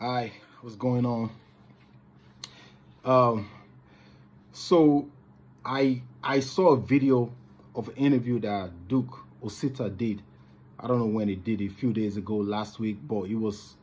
Hi, what's going on? Um, so I saw a video of an interview that Duke Osita did. I don't know when he did it, a few days ago, last week, but it was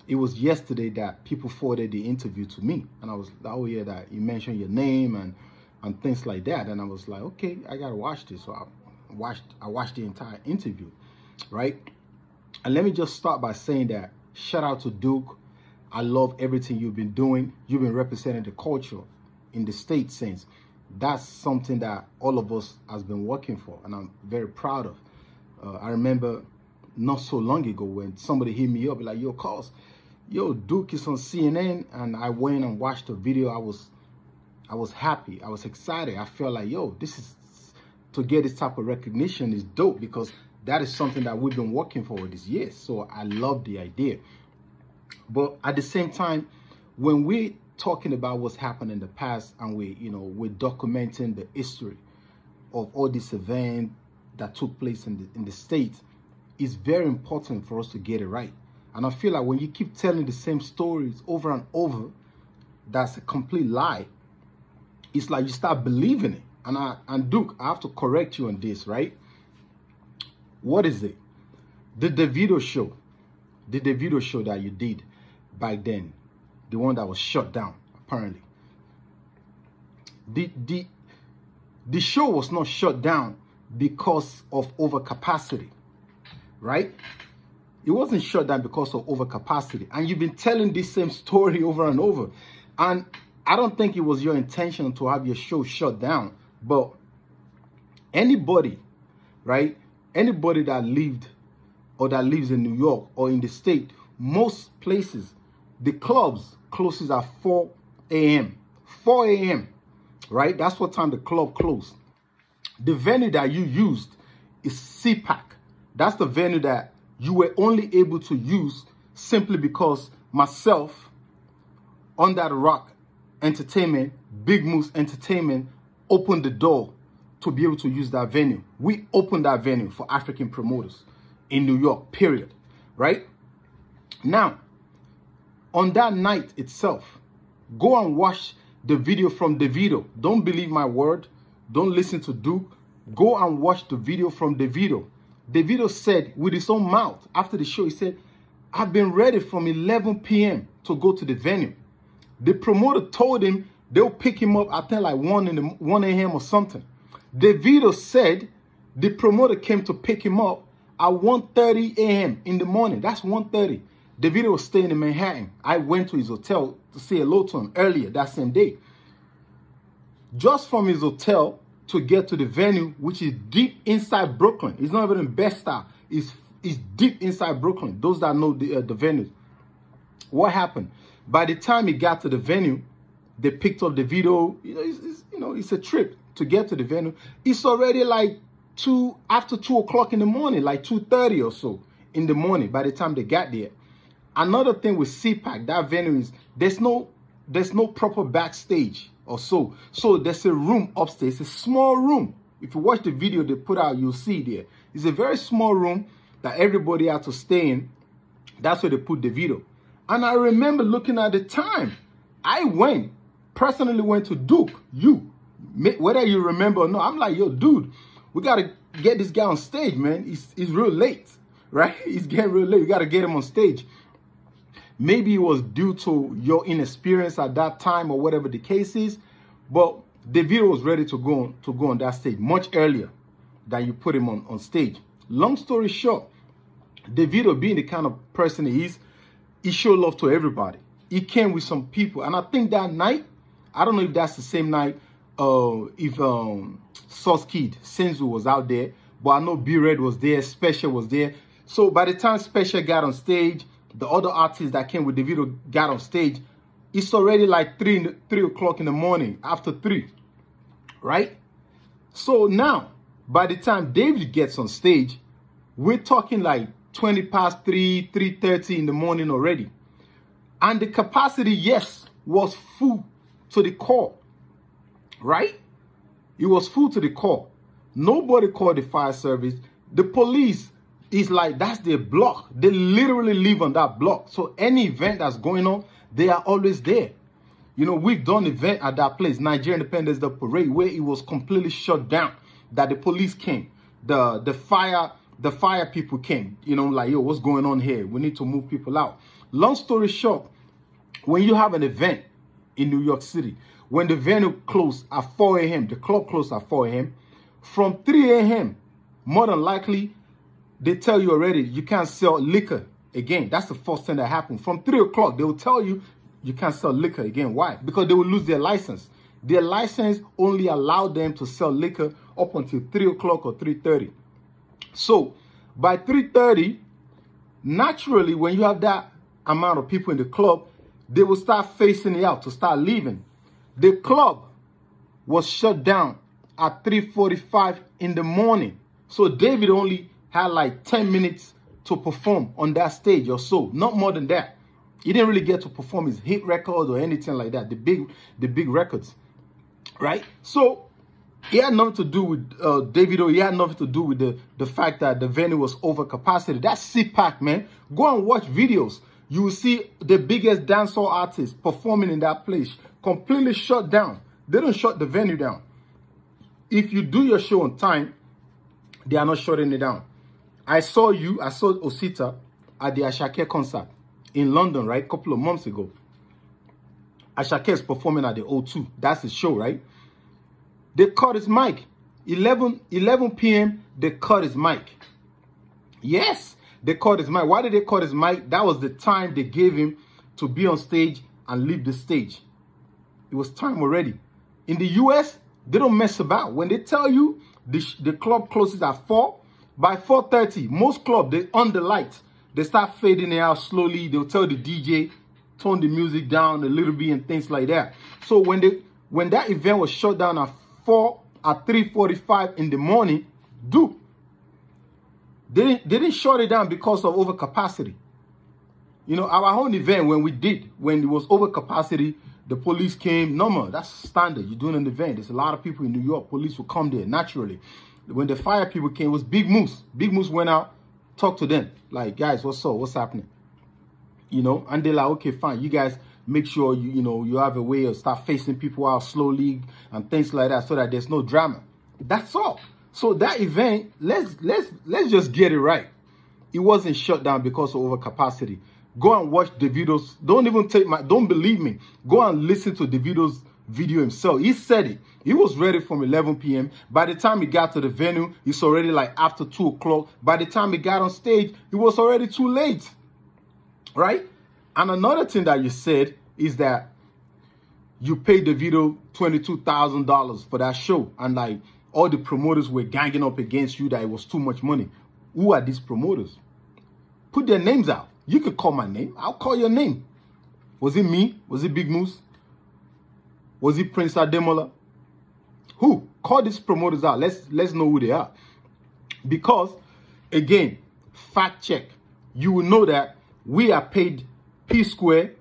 yesterday that people forwarded the interview to me, and I was like, oh yeah, that you mentioned your name and things like that, and I was like, okay, I gotta watch this. So I watched the entire interview, right? And let me just start by saying that shout out to Duke. I love everything you've been doing. You've been representing the culture in the state since. That's something that all of us has been working for, and I'm very proud of. I remember not so long ago when somebody hit me up like, yo, Duke is on CNN, and I went and watched the video. I was happy. I was excited. I felt like, yo, this is, to get this type of recognition is dope, because that is something that we've been working for this year. So I love the idea. But at the same time, when we're talking about what's happened in the past, and we're documenting the history of all these events that took place in the state, it's very important for us to get it right. And I feel like when you keep telling the same stories over and over, that's a complete lie. It's like you start believing it. And Duke, I have to correct you on this, right? What is it? The Davido show that you did back then, the one that was shut down, apparently. The show was not shut down because of overcapacity, right? It wasn't shut down because of overcapacity. And you've been telling this same story over and over. And I don't think it was your intention to have your show shut down. But anybody, right? Anybody that lived or that lives in New York or in the state, most places, the clubs closes at 4 a.m. 4 a.m., right? That's what time the club closed. The venue that you used is CPAC. That's the venue that you were only able to use simply because myself, On That Rock Entertainment, Big Moose Entertainment, opened the door to be able to use that venue. We opened that venue for African promoters in New York, period, right? Now, on that night itself, go and watch the video from Davido. Don't believe my word. Don't listen to Duke. Go and watch the video from Davido. Davido said with his own mouth after the show, he said, I've been ready from 11 p.m. to go to the venue. The promoter told him they'll pick him up, I think like 1 a.m. or something. Davido said the promoter came to pick him up at 1:30 a.m. in the morning. That's 1:30. Davido was staying in Manhattan. I went to his hotel to say hello to him earlier that same day. Just from his hotel to get to the venue, which is deep inside Brooklyn. It's not even in Bed-Stuy. It's deep inside Brooklyn. Those that know the venue. What happened? By the time he got to the venue, they picked up the video. It's a trip to get to the venue. It's already like after 2 o'clock in the morning, like 2:30 or so in the morning by the time they got there. Another thing with CPAC, that venue is there's no proper backstage or so. So there's a room upstairs, a small room. If you watch the video they put out, you'll see there. It's a very small room that everybody had to stay in. That's where they put the video. And I remember looking at the time. I personally went to Duke, whether you remember or not. I'm like, yo, dude, we got to get this guy on stage, man. He's real late, right? He's getting real late. We got to get him on stage. Maybe it was due to your inexperience at that time or whatever the case is, but Davido was ready to go on that stage much earlier than you put him on stage. Long story short, Davido, being the kind of person he is, he showed love to everybody. He came with some people, and I think that night, I don't know if that's the same night, if Sauce Kid, Senzu was out there, but I know B-Red was there, Special was there. So by the time Special got on stage, the other artists that came with Davido got on stage, it's already like 3 o'clock in the morning, after 3, right? So now, by the time David gets on stage, we're talking like 20 past 3, 3:30 in the morning already. And the capacity, yes, was full to the core, right? It was full to the core. Nobody called the fire service. The police, it's like that's their block. They literally live on that block. So any event that's going on, they are always there. You know, we've done event at that place, Nigeria Independence Day Parade, where it was completely shut down. That the police came, the fire people came. You know, like, yo, what's going on here? We need to move people out. Long story short, when you have an event in New York City, when the venue closed at 4 a.m., the club closed at 4 a.m., from 3 a.m., more than likely, they tell you already you can't sell liquor again. That's the first thing that happened. From 3 o'clock, they will tell you you can't sell liquor again. Why? Because they will lose their license. Their license only allowed them to sell liquor up until 3 o'clock or 3:30. So by 3:30, naturally, when you have that amount of people in the club, they will start facing it out to start leaving. The club was shut down at 3:45 in the morning. So David only had like 10 minutes to perform on that stage or so, not more than that. He didn't really get to perform his hit record or anything like that, the big records, right? So he had nothing to do with Davido. He had nothing to do with the fact that the venue was over capacity. That's CPAC, man. Go and watch videos. You will see the biggest dancehall artists performing in that place, completely shut down. They don't shut the venue down. If you do your show on time, they are not shutting it down. I saw Osita at the Ashake concert in London, right? A couple of months ago. Ashake is performing at the O2. That's his show, right? They cut his mic. 11 p.m., they cut his mic. Yes, they cut his mic. Why did they cut his mic? That was the time they gave him to be on stage and leave the stage. It was time already. In the US, they don't mess about. When they tell you the club closes at 4, by 4:30, most clubs, they on the lights. They start fading it out slowly. They'll tell the DJ, turn the music down a little bit and things like that. So when that event was shut down at 3:45 in the morning, Duke, they didn't shut it down because of overcapacity. You know, our own event, when it was overcapacity, the police came. Normal, that's standard. You're doing an event. There's a lot of people in New York. Police will come there naturally. When the fire people came, it was Big Moose. Big Moose went out, talked to them. Like, guys, what's up? What's happening? You know, and they're like, okay, fine. You guys make sure you have a way of start facing people out slowly and things like that so that there's no drama. That's all. So that event, let's just get it right. It wasn't shut down because of overcapacity. Go and watch Davido's. Don't believe me. Go and listen to Davido's video himself. He said it. He was ready from 11 p.m. By the time he got to the venue, it's already like after 2 o'clock. By the time he got on stage, it was already too late. Right? And another thing that you said is that you paid Davido $22,000 for that show. And like all the promoters were ganging up against you that it was too much money. Who are these promoters? Put their names out. You could call my name. I'll call your name. Was it me? Was it Big Moose? Was it Prince Ademola? Who? Call these promoters out. Let's know who they are. Because, again, fact check. You will know that we are paid P Square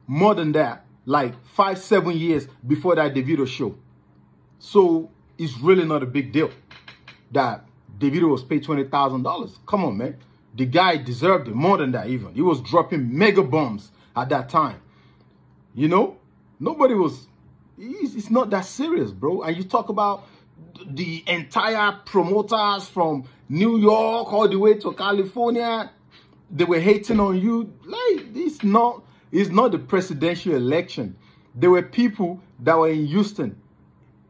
more than that, like 5-7 years before that Davido show. So it's really not a big deal that Davido was paid $20,000. Come on, man. The guy deserved it more than that even. He was dropping mega bombs at that time. You know? Nobody was... It's not that serious, bro. And you talk about the entire promoters from New York all the way to California. They were hating on you. Like, it's not the presidential election. There were people that were in Houston,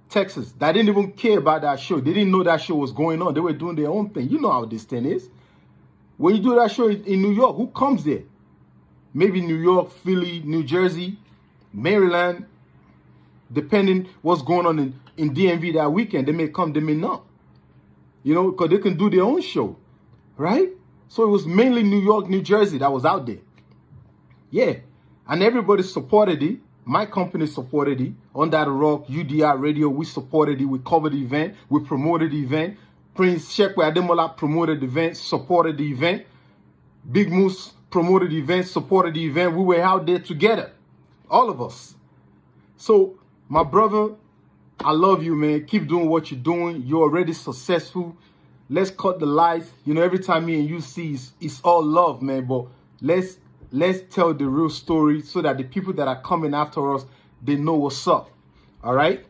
Texas, that didn't even care about that show. They didn't know that show was going on. They were doing their own thing. You know how this thing is. When you do that show in New York, who comes there? Maybe New York, Philly, New Jersey, Maryland. Depending what's going on in DMV that weekend, they may come, they may not. You know, because they can do their own show, right? So it was mainly New York, New Jersey that was out there. Yeah, and everybody supported it. My company supported it. Under the Rock, UDR Radio, we supported it. We covered the event. We promoted the event. Prince Shekwe Ademola promoted the event, supported the event. Big Moose promoted the event, supported the event. We were out there together, all of us. So, my brother, I love you, man. Keep doing what you're doing. You're already successful. let's cut the lies. You know, every time me and you see, it's all love, man. But let's tell the real story so that the people that are coming after us, they know what's up. All right.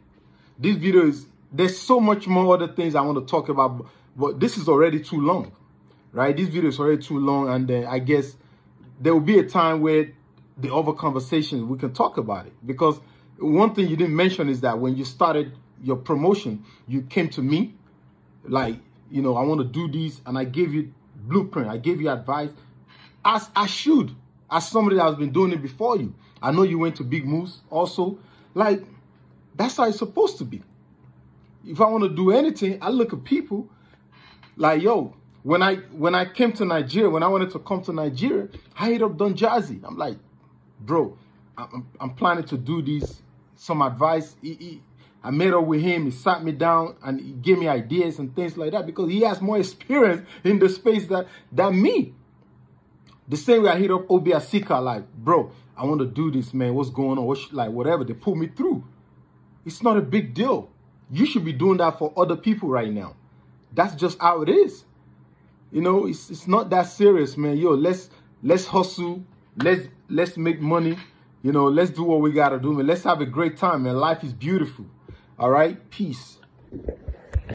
This video there's so much more other things I want to talk about, but this is already too long, right? This video is already too long. And I guess there will be a time where the other conversations, we can talk about it. Because one thing you didn't mention is that when you started your promotion, you came to me like, you know, I want to do this, and I gave you blueprint, I gave you advice, as I should, as somebody that has been doing it before you. I know you went to Big Moose also. Like, that's how it's supposed to be. If I want to do anything, I look at people like, yo, when I came to Nigeria, when I wanted to come to Nigeria, I hit up Don Jazzy. I'm like, bro, I'm planning to do this, some advice. I met up with him, he sat me down and he gave me ideas and things like that, because he has more experience in the space than me. The same way I hit up Duke Osita, like, bro, I want to do this, man. What's going on? Like, whatever. They pull me through. It's not a big deal. You should be doing that for other people right now. That's just how it is. You know, it's not that serious, man. Yo, let's hustle. Let's make money. You know, let's do what we got to do, man. Let's have a great time, man. Life is beautiful. All right? Peace.